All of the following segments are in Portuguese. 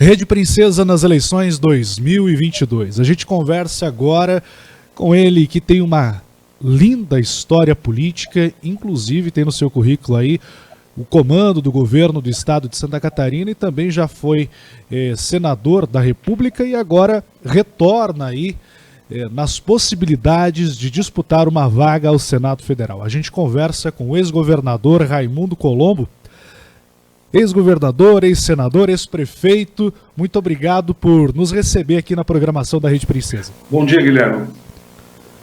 Rede Princesa nas eleições 2022. A gente conversa agora com ele que tem uma linda história política, inclusive tem no seu currículo aí o comando do governo do estado de Santa Catarina e também já foi senador da República e agora retorna aí nas possibilidades de disputar uma vaga ao Senado Federal. A gente conversa com o ex-governador Raimundo Colombo. Ex-governador, ex-senador, ex-prefeito, muito obrigado por nos receber aqui na programação da Rede Princesa. Bom dia, Guilherme.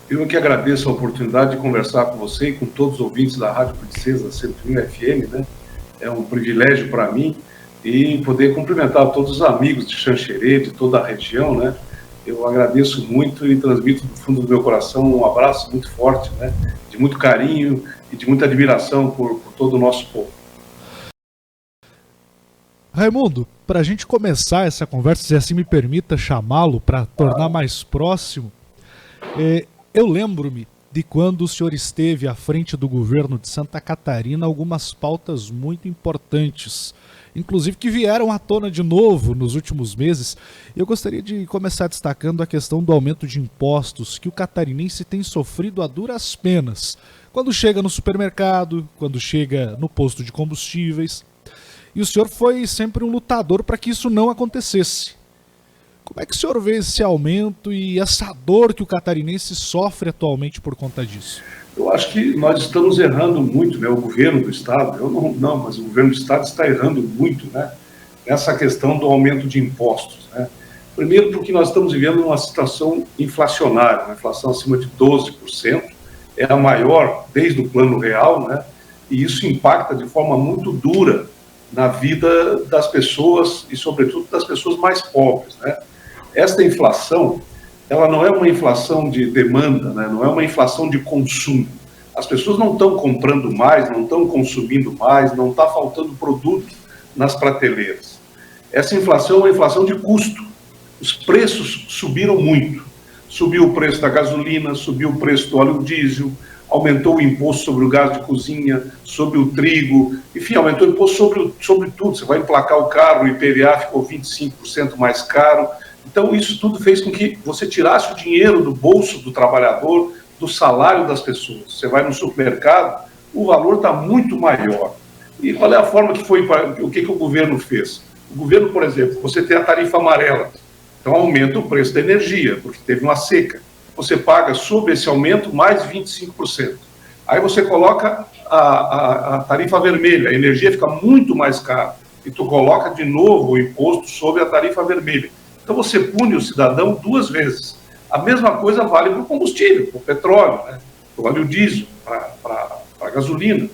Eu que agradeço a oportunidade de conversar com você e com todos os ouvintes da Rádio Princesa 101 FM, né? É um privilégio para mim e poder cumprimentar todos os amigos de Xanxerê, de toda a região, né? Eu agradeço muito e transmito do fundo do meu coração um abraço muito forte, né? De muito carinho e de muita admiração por todo o nosso povo. Raimundo, para a gente começar essa conversa, se assim me permita chamá-lo para tornar mais próximo, eu lembro-me de quando o senhor esteve à frente do governo de Santa Catarina, algumas pautas muito importantes, inclusive que vieram à tona de novo nos últimos meses. Eu gostaria de começar destacando a questão do aumento de impostos que o catarinense tem sofrido a duras penas, quando chega no supermercado, quando chega no posto de combustíveis. E o senhor foi sempre um lutador para que isso não acontecesse. Como é que o senhor vê esse aumento e essa dor que o catarinense sofre atualmente por conta disso? Eu acho que nós estamos errando muito, né? O governo do estado, mas o governo do estado está errando muito, né? Nessa questão do aumento de impostos, né? Primeiro porque nós estamos vivendo uma situação inflacionária, uma inflação acima de 12%, é a maior desde o Plano Real, né? E isso impacta de forma muito dura na vida das pessoas e, sobretudo, das pessoas mais pobres, né? Esta inflação, ela não é uma inflação de demanda, né? Não é uma inflação de consumo. As pessoas não estão comprando mais, não estão consumindo mais, não está faltando produto nas prateleiras. Essa inflação é uma inflação de custo. Os preços subiram muito. Subiu o preço da gasolina, subiu o preço do óleo diesel, aumentou o imposto sobre o gás de cozinha, sobre o trigo, enfim, aumentou o imposto sobre tudo. Você vai emplacar o carro, o IPVA ficou 25% mais caro. Então, isso tudo fez com que você tirasse o dinheiro do bolso do trabalhador, do salário das pessoas. Você vai no supermercado, o valor está muito maior. E qual é a forma que foi, o que o governo fez? O governo, por exemplo, você tem a tarifa amarela, então aumenta o preço da energia, porque teve uma seca. Você paga sobre esse aumento mais 25%. Aí você coloca a tarifa vermelha, a energia fica muito mais cara, e tu coloca de novo o imposto sobre a tarifa vermelha. Então você pune o cidadão duas vezes. A mesma coisa vale para o combustível, para o petróleo, né? Para o óleo diesel, para a gasolina.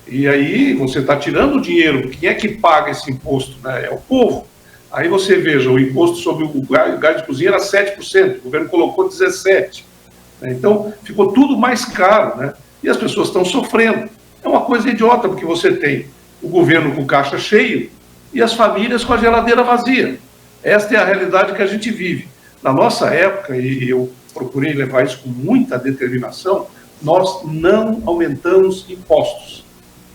E aí você está tirando o dinheiro. Quem é que paga esse imposto, né? É o povo. Aí você veja, o imposto sobre o gás de cozinha era 7%, o governo colocou 17%. Né? Então, ficou tudo mais caro, né? E as pessoas estão sofrendo. É uma coisa idiota, porque você tem o governo com caixa cheio e as famílias com a geladeira vazia. Esta é a realidade que a gente vive. Na nossa época, e eu procurei levar isso com muita determinação, nós não aumentamos impostos.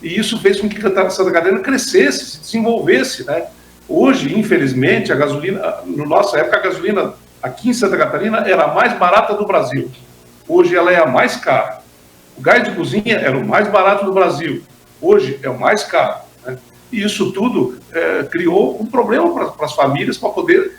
E isso fez com que Santa Catarina crescesse, se desenvolvesse, né? Hoje, infelizmente, a gasolina, na nossa época, a gasolina aqui em Santa Catarina era a mais barata do Brasil. Hoje ela é a mais cara. O gás de cozinha era o mais barato do Brasil. Hoje é o mais caro, né? E isso tudo criou um problema para as famílias para poder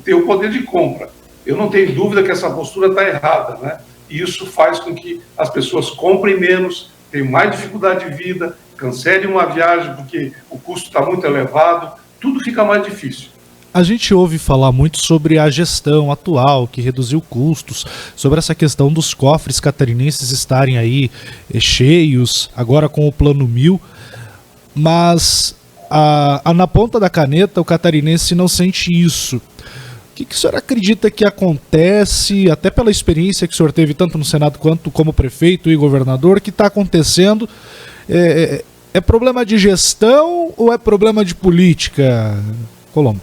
ter o poder de compra. Eu não tenho dúvida que essa postura está errada, né? E isso faz com que as pessoas comprem menos, tenham mais dificuldade de vida, cancelem uma viagem porque o custo está muito elevado, tudo fica mais difícil. A gente ouve falar muito sobre a gestão atual, que reduziu custos, sobre essa questão dos cofres catarinenses estarem aí cheios, agora com o Plano 1000, mas na ponta da caneta o catarinense não sente isso. O que o senhor acredita que acontece, até pela experiência que o senhor teve tanto no Senado quanto como prefeito e governador, que está acontecendo? É problema de gestão ou é problema de política, Colombo?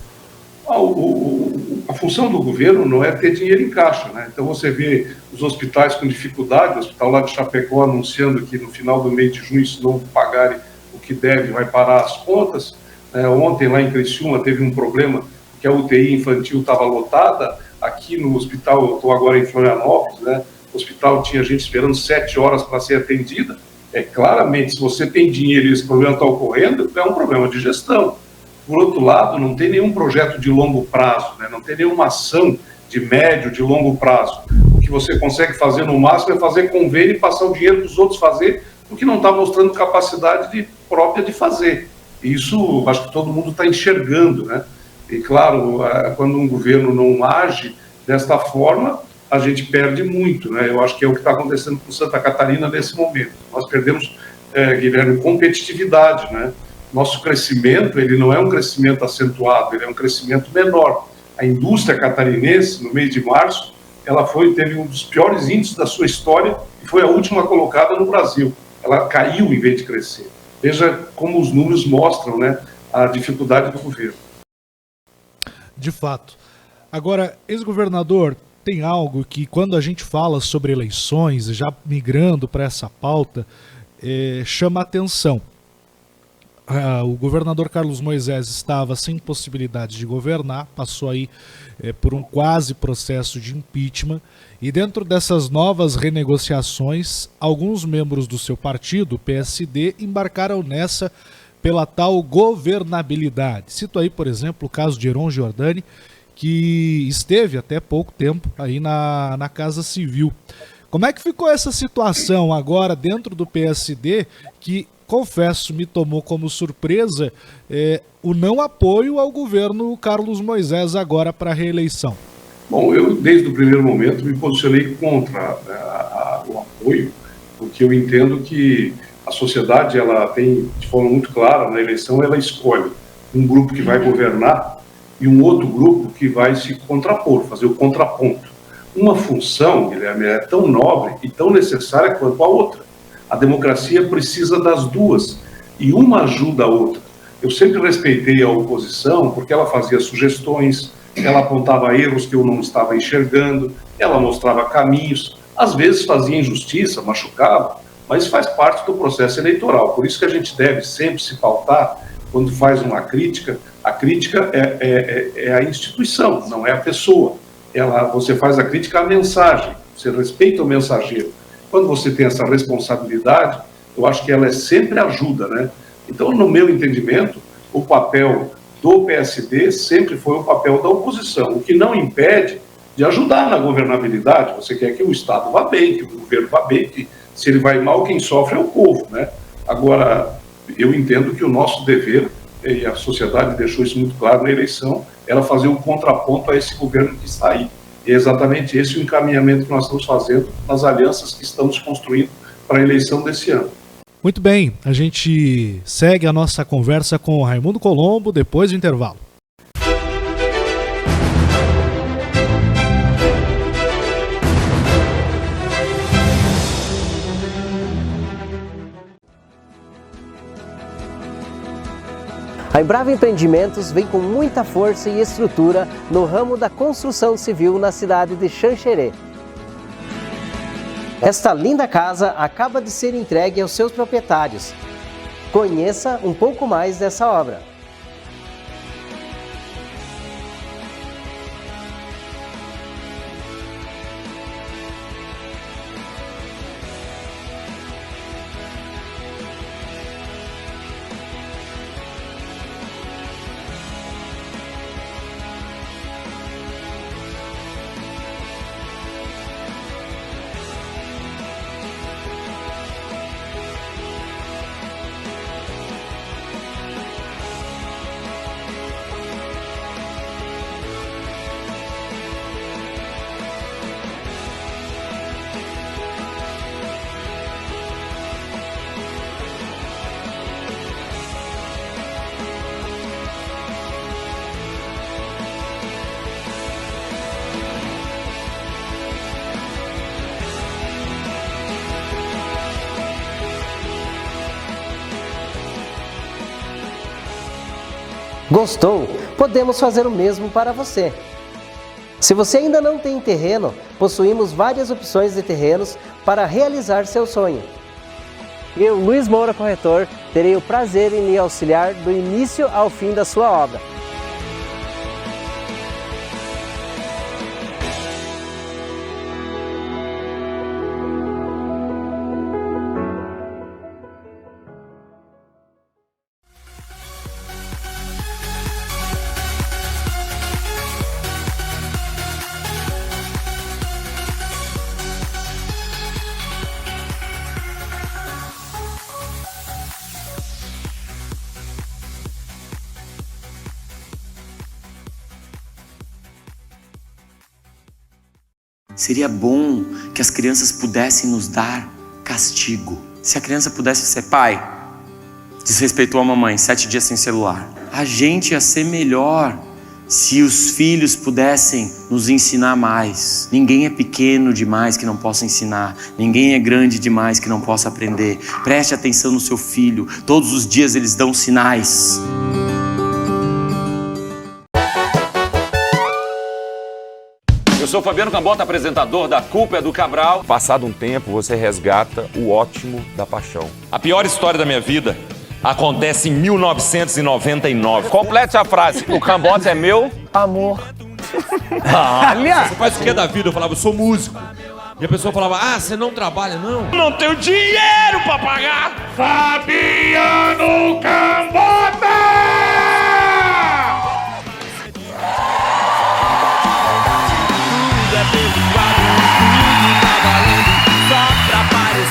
A função do governo não é ter dinheiro em caixa, né? Então você vê os hospitais com dificuldade, o hospital lá de Chapecó anunciando que no final do mês de junho, se não pagarem o que deve, vai parar as contas. Ontem, lá em Criciúma, teve um problema que a UTI infantil estava lotada. Aqui no hospital, eu estou agora em Florianópolis, né? O hospital tinha gente esperando 7 horas para ser atendida. Claramente, se você tem dinheiro e esse problema está ocorrendo, é um problema de gestão. Por outro lado, não tem nenhum projeto de longo prazo, né? Não tem nenhuma ação de médio, de longo prazo. O que você consegue fazer no máximo é fazer convênio e passar o dinheiro para os outros fazer, porque não está mostrando capacidade própria de fazer. Isso, acho que todo mundo está enxergando, né? E, claro, quando um governo não age desta forma, a gente perde muito, né? Eu acho que é o que está acontecendo com Santa Catarina nesse momento. Nós perdemos, Guilherme, competitividade, né? Nosso crescimento, ele não é um crescimento acentuado, ele é um crescimento menor. A indústria catarinense, no mês de março, ela teve um dos piores índices da sua história e foi a última colocada no Brasil. Ela caiu em vez de crescer. Veja como os números mostram, né, a dificuldade do governo. De fato. Agora, ex-governador, tem algo que quando a gente fala sobre eleições, já migrando para essa pauta, chama atenção. O governador Carlos Moisés estava sem possibilidade de governar, passou aí por um quase processo de impeachment, e dentro dessas novas renegociações, alguns membros do seu partido, o PSD, embarcaram nessa pela tal governabilidade. Cito aí, por exemplo, o caso de Heron Giordani, que esteve até pouco tempo aí na Casa Civil. Como é que ficou essa situação agora dentro do PSD, que, confesso, me tomou como surpresa o não apoio ao governo Carlos Moisés agora para a reeleição? Bom, eu desde o primeiro momento me posicionei contra o apoio, porque eu entendo que a sociedade, ela tem, de forma muito clara, na eleição, ela escolhe um grupo que vai governar e um outro grupo que vai se contrapor, fazer o contraponto. Uma função, Guilherme, é tão nobre e tão necessária quanto a outra. A democracia precisa das duas e uma ajuda a outra. Eu sempre respeitei a oposição porque ela fazia sugestões, ela apontava erros que eu não estava enxergando, ela mostrava caminhos, às vezes fazia injustiça, machucava, mas faz parte do processo eleitoral. Por isso que a gente deve sempre se pautar, quando faz uma crítica, a crítica é a instituição, não é a pessoa. Você faz a crítica à mensagem, você respeita o mensageiro. Quando você tem essa responsabilidade, eu acho que ela sempre ajuda, né? Então, no meu entendimento, o papel do PSD sempre foi o papel da oposição, o que não impede de ajudar na governabilidade. Você quer que o Estado vá bem, que o governo vá bem, que se ele vai mal, quem sofre é o povo, né? Agora, eu entendo que o nosso dever, e a sociedade deixou isso muito claro na eleição, era fazer um contraponto a esse governo que está aí. E é exatamente esse o encaminhamento que nós estamos fazendo nas alianças que estamos construindo para a eleição desse ano. Muito bem, a gente segue a nossa conversa com o Raimundo Colombo depois do intervalo. A Embrava Empreendimentos vem com muita força e estrutura no ramo da construção civil na cidade de Xanxerê. Esta linda casa acaba de ser entregue aos seus proprietários. Conheça um pouco mais dessa obra. Gostou? Podemos fazer o mesmo para você. Se você ainda não tem terreno, possuímos várias opções de terrenos para realizar seu sonho. Eu, Luiz Moura Corretor, terei o prazer em lhe auxiliar do início ao fim da sua obra. Seria bom que as crianças pudessem nos dar castigo. Se a criança pudesse ser pai, desrespeitou a mamãe, 7 dias sem celular. A gente ia ser melhor se os filhos pudessem nos ensinar mais. Ninguém é pequeno demais que não possa ensinar. Ninguém é grande demais que não possa aprender. Preste atenção no seu filho. Todos os dias eles dão sinais. Eu sou Fabiano Cambota, apresentador da Culpa é do Cabral. Passado um tempo, você resgata o ótimo da paixão. A pior história da minha vida acontece em 1999. Complete a frase. O Cambota é meu amor. Aliás, você faz o que da vida? Eu falava, eu sou músico. E a pessoa falava, você não trabalha, não? Não tenho dinheiro pra pagar. Fabiano Cambota!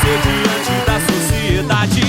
Diante da sociedade.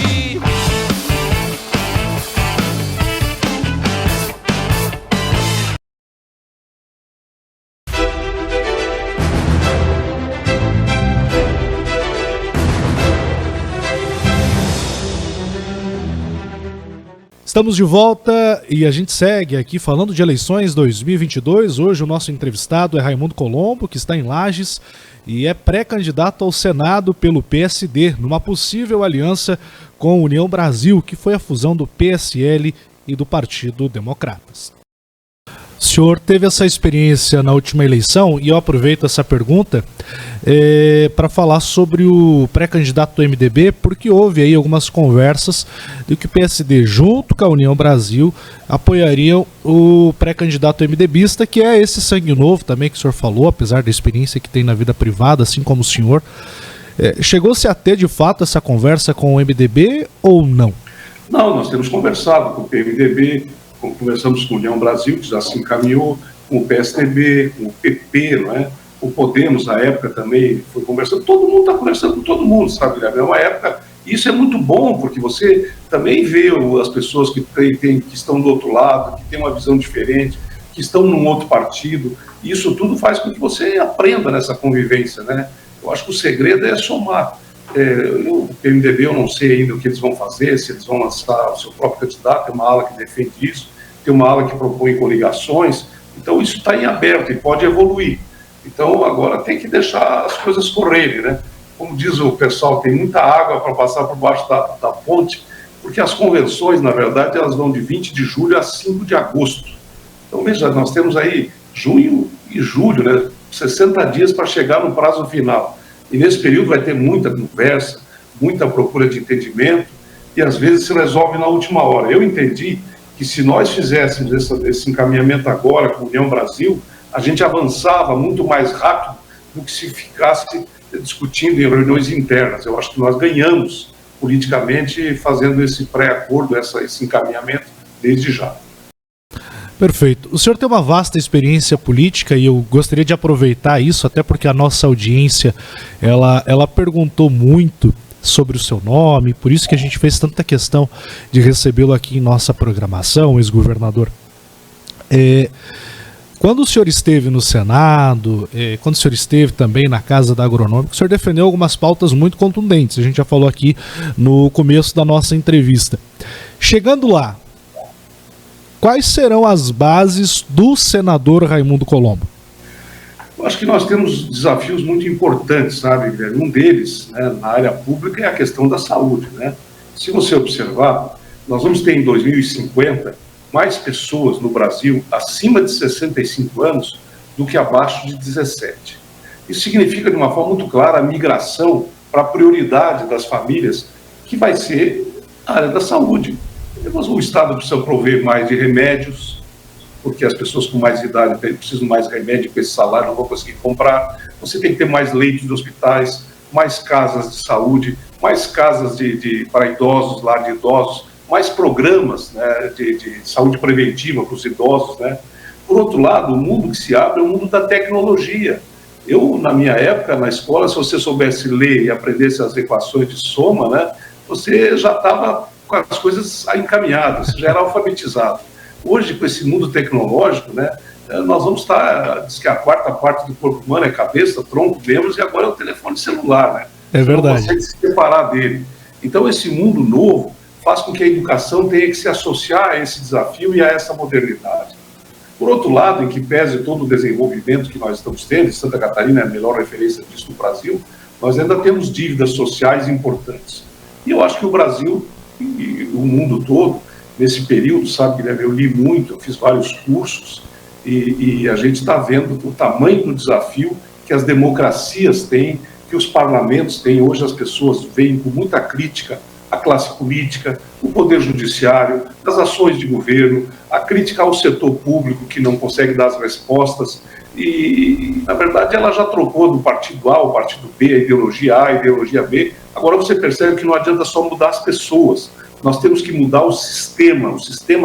Estamos de volta e a gente segue aqui falando de eleições 2022. Hoje o nosso entrevistado é Raimundo Colombo, que está em Lages e é pré-candidato ao Senado pelo PSD, numa possível aliança com a União Brasil, que foi a fusão do PSL e do Partido Democratas. O senhor teve essa experiência na última eleição e eu aproveito essa pergunta para falar sobre o pré-candidato do MDB, porque houve aí algumas conversas de que o PSD, junto com a União Brasil, apoiariam o pré-candidato MDBista, que é esse sangue novo também que o senhor falou, apesar da experiência que tem na vida privada, assim como o senhor. Chegou-se a ter de fato essa conversa com o MDB ou não? Não, nós temos conversado com o PMDB, conversamos com a União Brasil, que já se encaminhou, com o PSDB, com o PP, não é? O Podemos, na época, também foi conversando. Todo mundo está conversando com todo mundo, sabe, Guilherme? É uma época... Isso é muito bom, porque você também vê as pessoas que estão do outro lado, que têm uma visão diferente, que estão num outro partido. Isso tudo faz com que você aprenda nessa convivência, né? Eu acho que o segredo é somar. O PMDB, eu não sei ainda o que eles vão fazer, se eles vão lançar o seu próprio candidato, tem uma ala que defende isso, tem uma ala que propõe coligações, então isso está em aberto e pode evoluir. Então agora tem que deixar as coisas correrem, né? Como diz o pessoal, tem muita água para passar por baixo da ponte, porque as convenções, na verdade, elas vão de 20 de julho a 5 de agosto. Então veja, nós temos aí junho e julho, né? 60 dias para chegar no prazo final. E nesse período vai ter muita conversa, muita procura de entendimento, e às vezes se resolve na última hora. Eu entendi que se nós fizéssemos esse encaminhamento agora com a União Brasil, a gente avançava muito mais rápido do que se ficasse discutindo em reuniões internas. Eu acho que nós ganhamos politicamente fazendo esse pré-acordo, esse encaminhamento desde já. Perfeito. O senhor tem uma vasta experiência política e eu gostaria de aproveitar isso, até porque a nossa audiência ela perguntou muito sobre o seu nome, por isso que a gente fez tanta questão de recebê-lo aqui em nossa programação, ex-governador. Quando o senhor esteve no Senado, quando o senhor esteve também na Casa da Agronômica, o senhor defendeu algumas pautas muito contundentes, a gente já falou aqui no começo da nossa entrevista. Chegando lá, quais serão as bases do senador Raimundo Colombo? Eu acho que nós temos desafios muito importantes, sabe, Guilherme? Um deles, né, na área pública, é a questão da saúde, né? Se você observar, nós vamos ter em 2050 mais pessoas no Brasil acima de 65 anos do que abaixo de 17. Isso significa, de uma forma muito clara, a migração para a prioridade das famílias que vai ser a área da saúde. O Estado precisa prover mais de remédios, porque as pessoas com mais idade precisam mais remédio, com esse salário não vão conseguir comprar. Você tem que ter mais leitos de hospitais, mais casas de saúde, mais casas para idosos, lar de idosos, mais programas, né, de saúde preventiva para os idosos, né? Por outro lado, o mundo que se abre é o mundo da tecnologia. Eu, na minha época, na escola, se você soubesse ler e aprendesse as equações de soma, né, você já estava com as coisas encaminhadas, já era alfabetizado. Hoje, com esse mundo tecnológico, né, nós vamos estar, diz que a quarta parte do corpo humano é cabeça, tronco, membros, e agora é o telefone celular, né? É verdade. Você não consegue se separar dele. Então, esse mundo novo faz com que a educação tenha que se associar a esse desafio e a essa modernidade. Por outro lado, em que pese todo o desenvolvimento que nós estamos tendo, Santa Catarina é a melhor referência disso no Brasil, nós ainda temos dívidas sociais importantes. E eu acho que o Brasil e o mundo todo, nesse período, sabe, Guilherme, eu li muito, eu fiz vários cursos, e a gente está vendo o tamanho do desafio que as democracias têm, que os parlamentos têm. Hoje as pessoas veem com muita crítica a classe política, o poder judiciário, as ações de governo, a crítica ao setor público que não consegue dar as respostas, e na verdade ela já trocou do partido A ao partido B, a ideologia A, a ideologia B. Agora você percebe que não adianta só mudar as pessoas, nós temos que mudar o sistema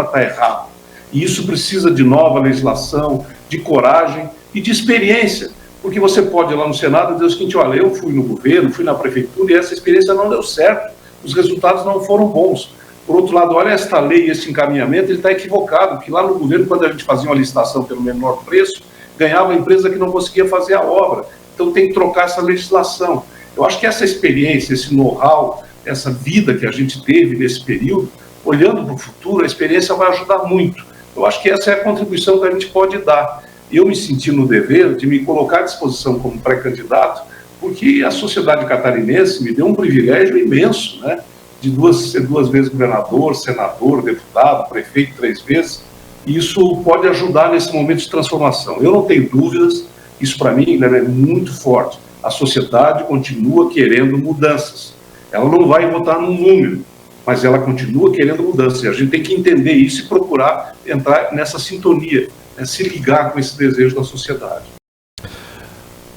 está errado, e isso precisa de nova legislação, de coragem e de experiência, porque você pode ir lá no Senado e dizer o seguinte: olha, eu fui no governo, fui na prefeitura e essa experiência não deu certo, os resultados não foram bons. Por outro lado, olha esta lei, esse encaminhamento, ele está equivocado, porque lá no governo, quando a gente fazia uma licitação pelo menor preço, ganhava a empresa que não conseguia fazer a obra. Então tem que trocar essa legislação. Eu acho que essa experiência, esse know-how, essa vida que a gente teve nesse período, olhando para o futuro, a experiência vai ajudar muito. Eu acho que essa é a contribuição que a gente pode dar. Eu me senti no dever de me colocar à disposição como pré-candidato, porque a sociedade catarinense me deu um privilégio imenso, né? De ser duas vezes governador, senador, deputado, prefeito 3 vezes. E isso pode ajudar nesse momento de transformação. Eu não tenho dúvidas, isso para mim, né, é muito forte. A sociedade continua querendo mudanças. Ela não vai votar num número, mas ela continua querendo mudanças. E a gente tem que entender isso e procurar entrar nessa sintonia, né, se ligar com esse desejo da sociedade.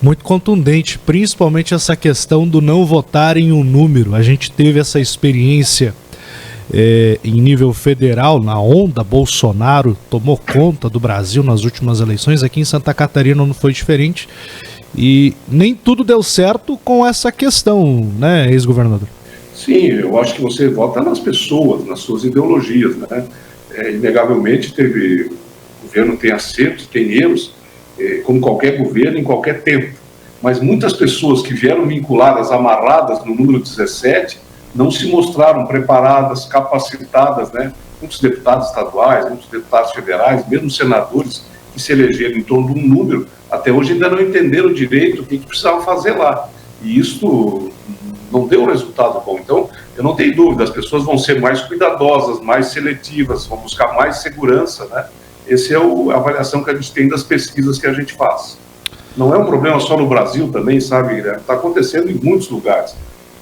Muito contundente, principalmente essa questão do não votar em um número. A gente teve essa experiência em nível federal, na onda Bolsonaro tomou conta do Brasil nas últimas eleições. Aqui em Santa Catarina não foi diferente, e nem tudo deu certo com essa questão, né, ex-governador? Sim, eu acho que você vota nas pessoas, nas suas ideologias, né? Inegavelmente o governo tem acertos, tem erros, como qualquer governo em qualquer tempo, mas muitas pessoas que vieram vinculadas, amarradas no número 17, não se mostraram preparadas, capacitadas, né? Muitos deputados estaduais, muitos deputados federais, mesmo senadores que se elegeram em torno de um número, até hoje ainda não entenderam direito o que precisavam fazer lá, e isso não deu um resultado bom. Então, eu não tenho dúvida, as pessoas vão ser mais cuidadosas, mais seletivas, vão buscar mais segurança, né? Essa é a avaliação que a gente tem das pesquisas que a gente faz. Não é um problema só no Brasil também, sabe, Guilherme? Está acontecendo em muitos lugares.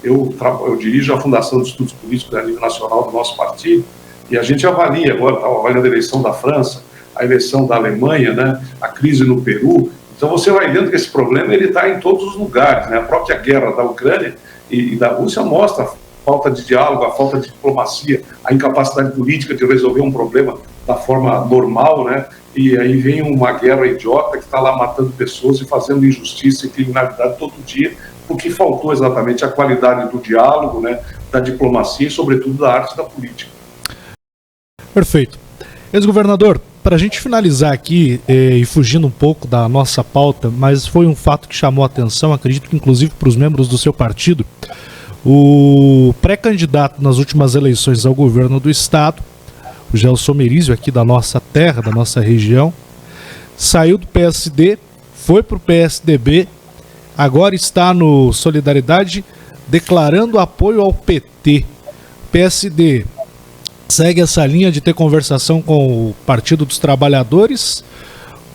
Eu dirijo a Fundação de Estudos Políticos a nível nacional do nosso partido, e a gente avalia agora, estava avaliando a eleição da França, a eleição da Alemanha, né, a crise no Peru. Então você vai vendo que esse problema está em todos os lugares, né? A própria guerra da Ucrânia e da Rússia mostra a falta de diálogo, a falta de diplomacia, a incapacidade política de resolver um problema da forma normal, né? E aí vem uma guerra idiota que está lá matando pessoas e fazendo injustiça e criminalidade todo dia, porque faltou exatamente a qualidade do diálogo, né, da diplomacia e, sobretudo, da arte da política. Perfeito. Ex-governador, para a gente finalizar aqui, e fugindo um pouco da nossa pauta, mas foi um fato que chamou a atenção, acredito que inclusive para os membros do seu partido, o pré-candidato nas últimas eleições ao governo do estado, o Gelson Merizio, aqui da nossa terra, da nossa região, saiu do PSD, foi para o PSDB, agora está no Solidariedade declarando apoio ao PT. PSD segue essa linha de ter conversação com o Partido dos Trabalhadores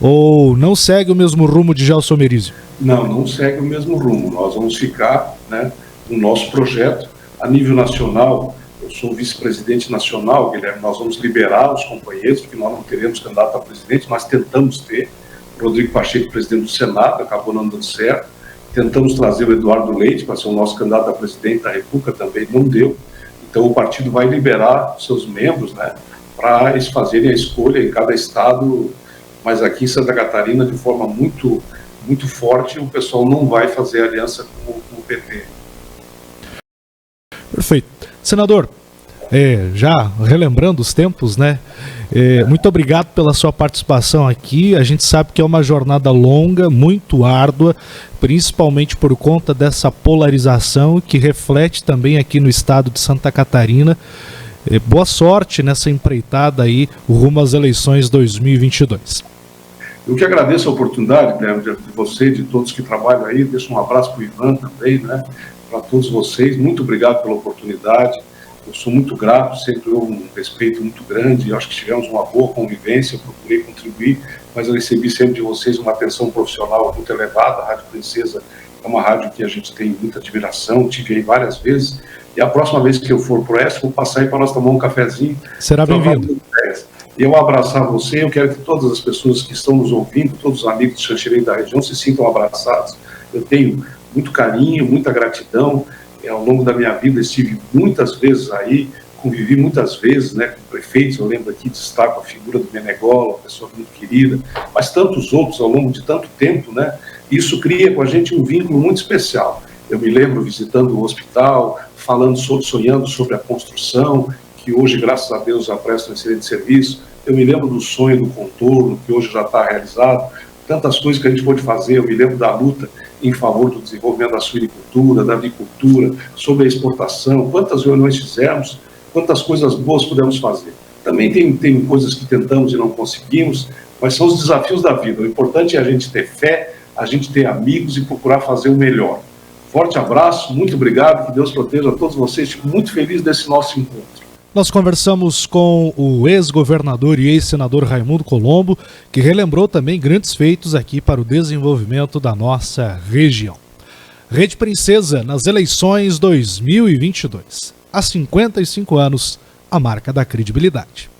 ou não segue o mesmo rumo de Gelson Merizio? Não segue o mesmo rumo. Nós vamos ficar, né, no nosso projeto. A nível nacional, eu sou vice-presidente nacional, Guilherme, nós vamos liberar os companheiros, porque nós não teremos candidato a presidente, nós tentamos ter. Rodrigo Pacheco, presidente do Senado, acabou não dando certo. Tentamos trazer o Eduardo Leite para ser o nosso candidato a presidente da República, também não deu. Então o partido vai liberar seus membros, né, para eles fazerem a escolha em cada estado, mas aqui em Santa Catarina, de forma muito, muito forte, o pessoal não vai fazer aliança com o PT. Perfeito. Senador, já relembrando os tempos, né? Muito obrigado pela sua participação aqui. A gente sabe que é uma jornada longa, muito árdua, principalmente por conta dessa polarização que reflete também aqui no estado de Santa Catarina. Boa sorte nessa empreitada aí rumo às eleições 2022. Eu que agradeço a oportunidade, né, de você e de todos que trabalham aí. Deixo um abraço para o Ivan também, né, para todos vocês. Muito obrigado pela oportunidade. Eu sou muito grato, sempre houve um respeito muito grande, acho que tivemos uma boa convivência, eu procurei contribuir, mas eu recebi sempre de vocês uma atenção profissional muito elevada. A Rádio Princesa é uma rádio que a gente tem muita admiração, tive aí várias vezes, e a próxima vez que eu for para o Oeste, vou passar aí para nós tomar um cafezinho. Será bem-vindo. E eu abraçar você, eu quero que todas as pessoas que estão nos ouvindo, todos os amigos de Xanxerê da região, se sintam abraçados. Eu tenho muito carinho, muita gratidão. Ao longo da minha vida estive muitas vezes aí, convivi muitas vezes, né, com prefeitos. Eu lembro aqui, destaco a figura do Menegola, uma pessoa muito querida, mas tantos outros ao longo de tanto tempo, né? Isso cria com a gente um vínculo muito especial. Eu me lembro visitando o hospital, sonhando sobre a construção, que hoje, graças a Deus, já presta um excelente serviço. Eu me lembro do sonho do contorno, que hoje já está realizado. Tantas coisas que a gente pôde fazer. Eu me lembro da luta em favor do desenvolvimento da suinicultura, da avicultura, sobre a exportação. Quantas reuniões fizemos, quantas coisas boas pudemos fazer. Também tem coisas que tentamos e não conseguimos, mas são os desafios da vida. O importante é a gente ter fé, a gente ter amigos e procurar fazer o melhor. Forte abraço, muito obrigado, que Deus proteja a todos vocês. Fico muito feliz desse nosso encontro. Nós conversamos com o ex-governador e ex-senador Raimundo Colombo, que relembrou também grandes feitos aqui para o desenvolvimento da nossa região. Rede Princesa nas eleições 2022. Há 55 anos, a marca da credibilidade.